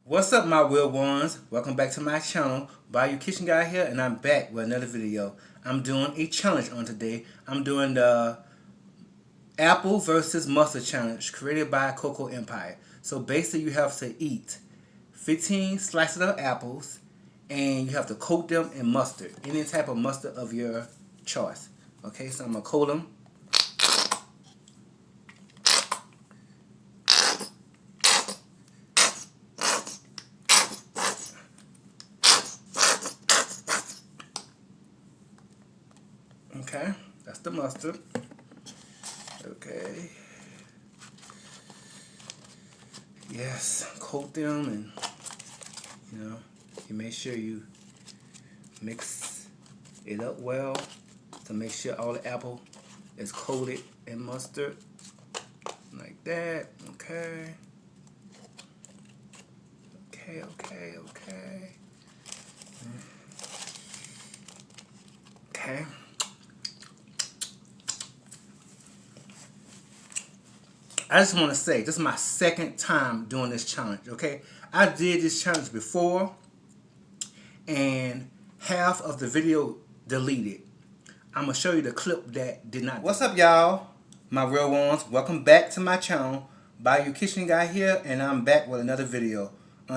What's up, my real ones? Welcome back to my channel. Bayou Kitchen Guy here, and I'm back with another video. I'm doing a challenge on today. I'm doing the apple versus mustard challenge created by COCO Empire. So basically you have to eat 15 slices of apples and you have to coat them in mustard. Any type of mustard of your choice. Okay, so I'm going to coat them. Okay, that's the mustard. Okay. Yes, coat them, and you make sure you mix it up well to make sure all the apple is coated in mustard like that. Okay. Okay. I just want to say, this is my second time doing this challenge, okay? I did this challenge before, and half of the video deleted. I'm going to show you the clip that did not. What's up, y'all? My real ones. Welcome back to my channel. Bayou Kitchen Guy here, and I'm back with another video.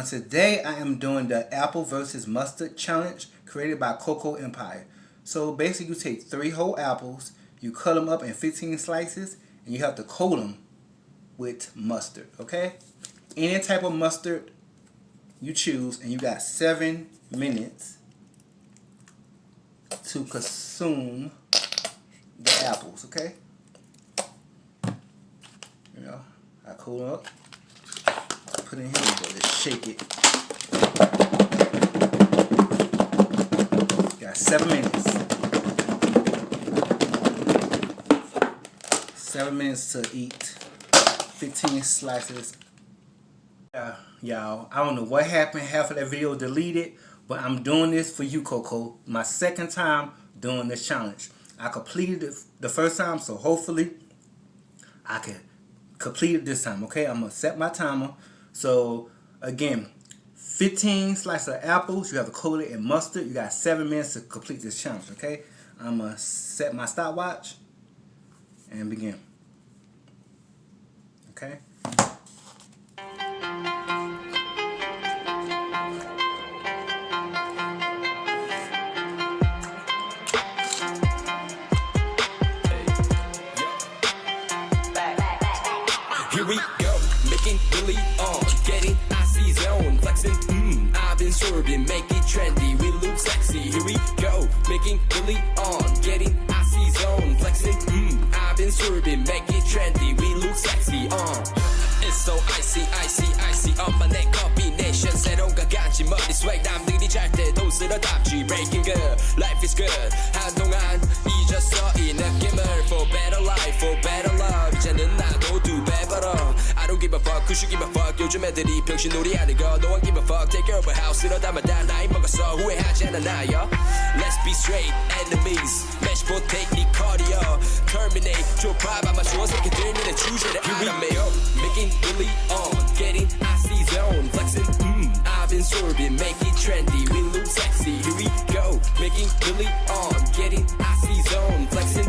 Today, I am doing the apple versus mustard challenge created by COCO Empire. So basically, you take 3 whole apples, you cut them up in 15 slices, and you have to coat them with mustard, okay? Any type of mustard you choose, and you got 7 minutes to consume the apples, okay? I coat up, put it in here, just shake it. Got 7 minutes. 7 minutes to eat 15 slices. Y'all, I don't know what happened. Half of that video deleted, but I'm doing this for you, COCO. My second time doing this challenge. I completed it the first time, so hopefully I can complete it this time, okay? I'm going to set my timer. So, again, 15 slices of apples. You have to coat it in mustard. You got 7 minutes to complete this challenge, okay? I'm going to set my stopwatch and begin. Okay. Here we go, making really getting icy zone, flexing, I've been swerving, make it trendy, we look sexy. Here we go, making really getting icy zone, flexing, I've been swerving, make it trendy, we look sexy. It's so icy, 엄마 내 combination 새로운 가간지 머리 swag 남들이 잘 때도 쓸어담지 breaking good, life is good 한동안 잊었어 이 느낌을 for better life, for better love 이제는 나도 2배 벌어 I don't give a fuck, who should give a fuck 요즘 애들이 병신놀이 하는 거 No one give a fuck, take care of a house 이러다만 다 나이 먹었어 후회하지 않아 나요 Let's be straight, enemies match take 네 커리어 terminate 좁아 아마 좋은 새끼들 니네 주제를 알아매요 Making really getting icy zone flexing I've been swerving make it trendy we look sexy here we go making really getting icy zone flexing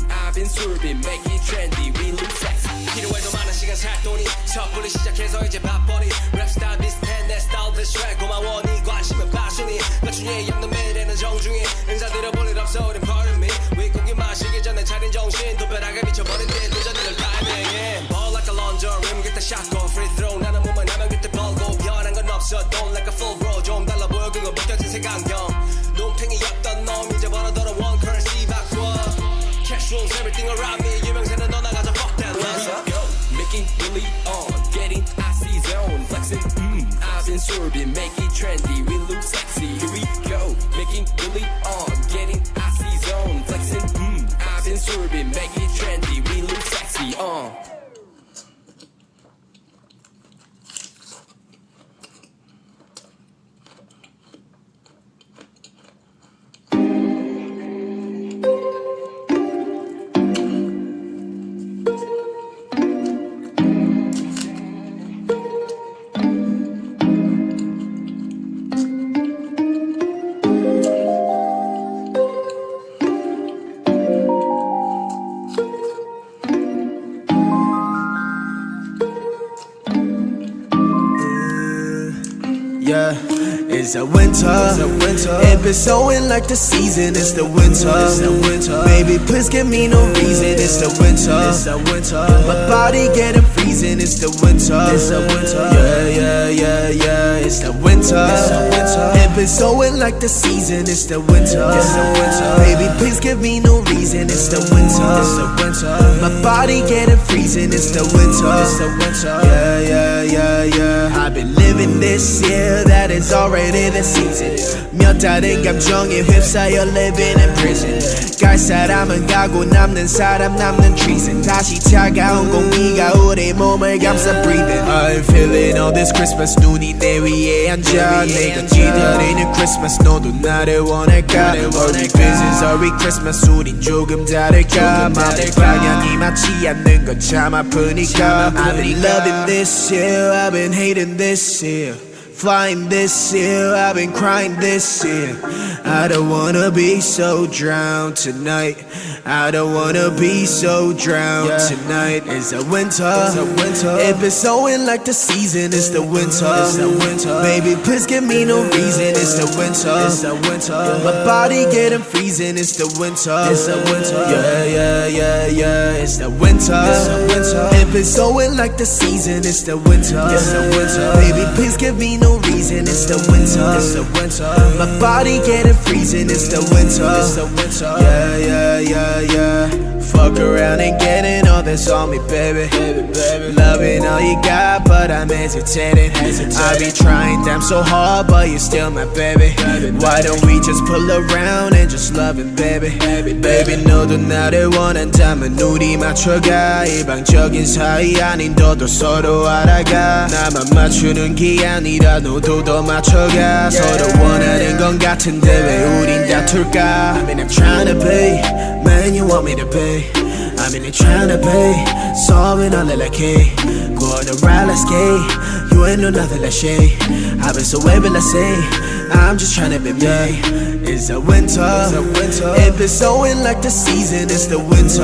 I've been swerving make it trendy we look sexy 필요해도 많은 시간 살 돈이 섣불리 시작해서 이제 밥벌이 랩스타일 비슷해 내 스타일 비슷해 고마워 네 관심은 passion이 맞춤에 엮는 매일에는 정중히 인사드려 볼 일 없어 우린 pardon me 윗고기 마시기 전에 차린 정신 도배하게 미쳐버린 뒤 도전을 타이밍에 Ball like a launcher rim get the shot go free throw 나는 몸을 하면 그때 벌고 변한 건 없어 don't like a full bro 좀 달라 보여 그거 벗겨진 색안경 논팽이였던 놈 이제 벌어더러 one currency 바꿔 cash rules everything around me 유명세는 너 나가자 fuck that let's go making really getting icy zone flexing I've been swerving make it trendy we look sexy here we go making really getting icy zone flexing I've been swerving make it trendy we look sexy Yeah, it's a winter. It been snowing like the season. It's the winter. Baby, please give me no reason. It's the winter. My body getting freezing. It's the winter. Yeah. It's the winter. It been snowing like the season. It's the winter. Baby, please give me no reason. It's the winter. My body getting freezing. It's the winter. Yeah. I've been living this year that is already the season. 몇 다른 감정에 휩싸여 living in prison. 갈 사람은 가고 남는 사람 남는 treason. 다시 차가운 공기가 우리 몸을 감싸 breathing. I'm feeling all this Christmas. 눈이 내 위에 앉아 내가 기다리는 Christmas. 너도 나를 원할까? Are we business? Are we Christmas? 우린 조금 다를까? 맘의 방향이 맞지 않는 건 참 아프니까. I've been loving this year. I've been hating this year. Flying this year, I've been crying this year. I don't wanna be so drowned tonight. I don't wanna be so drowned tonight. It's a winter. It been snowing like the season. It's the winter. Baby, please give me no reason. It's the winter. My body getting freezing. It's the winter. Yeah. It's the winter. It been snowing like the season. It's the winter. Baby, please give me no reason. It's the winter. My body getting freezing. It's the winter. Yeah. Fuck around and getting all this on me, baby. Loving all you got, but I'm hesitating. I be trying damn so hard, but you're still my baby. Why don't we just pull around and just love it, baby? Baby, 너도 나를 원한다면 우리 맞춰가. 일방적인 사이 아닌 너도 서로 알아가. 나만 맞추는 게 아니라 너도 더 맞춰가. 서로 원하는 건 같은데 왜 우린 다툴까? I mean I'm tryna be, man you want me to be. I mean I'm tryna be, solving all that I can. Go on the ride, let's skate. You ain't know nothing like shit. I've been so able to say, I'm just tryna be me. It's the winter. It been snowing like the season. It's the winter.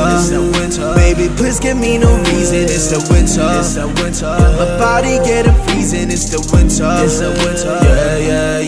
Baby, please give me no reason. It's the winter. My body getting freezing. It's the winter. Yeah.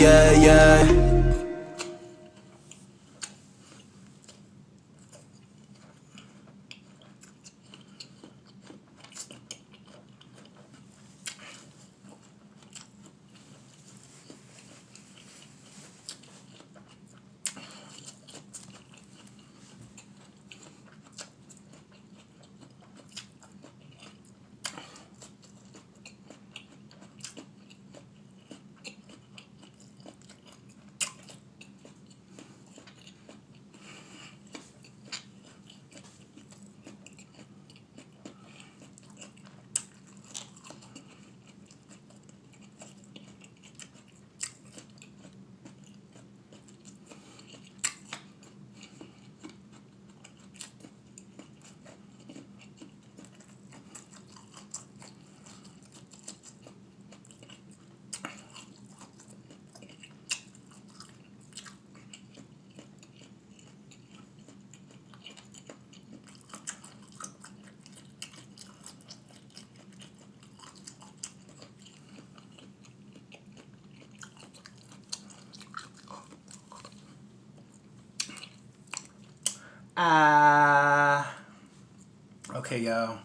Okay, y'all.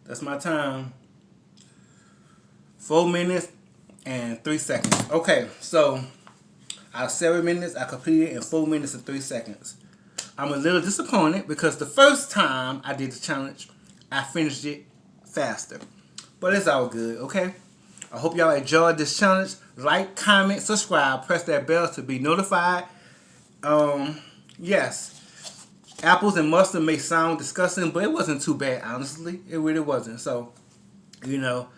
That's my time. 4 minutes and 3 seconds. Okay, so out of 7 minutes, I completed in 4 minutes and 3 seconds. I'm a little disappointed because the first time I did the challenge, I finished it faster. But it's all good, okay? I hope y'all enjoyed this challenge. Like, comment, subscribe, press that bell to be notified. Yes. Apples and mustard may sound disgusting, but it wasn't too bad, honestly. It really wasn't. So, you know,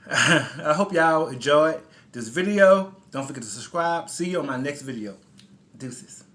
I hope y'all enjoyed this video. Don't forget to subscribe. See you on my next video. Deuces.